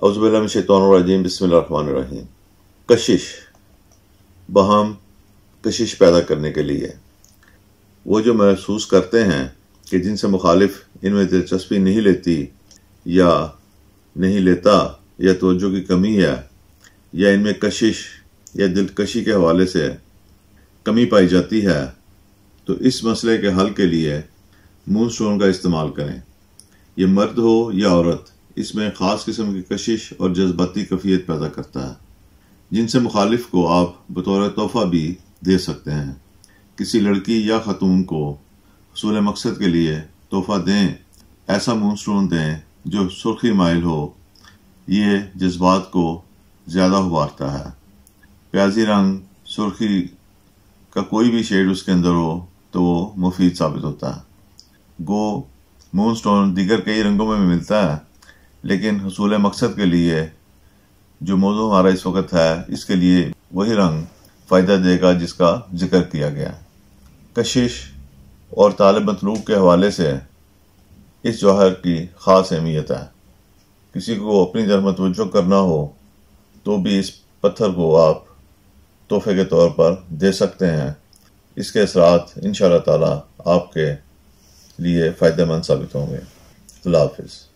اعوذ باللہ من الشیطان الرجیم، بسم اللہ الرحمن الرحیم۔ کشش، باہم کشش پیدا کرنے کے لیے وہ جو محسوس کرتے ہیں کہ جن سے مخالف ان میں دلچسپی نہیں لیتی یا نہیں لیتا یا توجہ کی کمی ہے یا ان میں کشش یا دلکشی کے حوالے سے کمی پائی جاتی ہے، تو اس مسئلے کے حل کے لیے مون سٹون کا استعمال کریں۔ یہ مرد ہو یا عورت، اس میں خاص قسم کی کشش اور جذباتی کیفیت پیدا کرتا ہے، جن سے مخالف کو آپ بطور تحفہ بھی دے سکتے ہیں۔ کسی لڑکی یا خاتون کو حصول مقصد کے لیے تحفہ دیں، ایسا مون سٹون دیں جو سرخی مائل ہو، یہ جذبات کو زیادہ ابھارتا ہے۔ پیازی رنگ، سرخی کا کوئی بھی شیڈ اس کے اندر ہو تو وہ مفید ثابت ہوتا ہے۔ گو مون سٹون دیگر کئی رنگوں میں بھی ملتا ہے، لیکن حصول مقصد کے لیے جو موضوع ہمارا اس وقت ہے، اس کے لیے وہی رنگ فائدہ دے گا جس کا ذکر کیا گیا۔ کشش اور طالب مطلوب کے حوالے سے اس جوہر کی خاص اہمیت ہے۔ کسی کو اپنی طرف متوجہ کرنا ہو تو بھی اس پتھر کو آپ تحفے کے طور پر دے سکتے ہیں۔ اس کے اثرات انشاءاللہ تعالی آپ کے لیے فائدہ مند ثابت ہوں گے۔ اللہ حافظ۔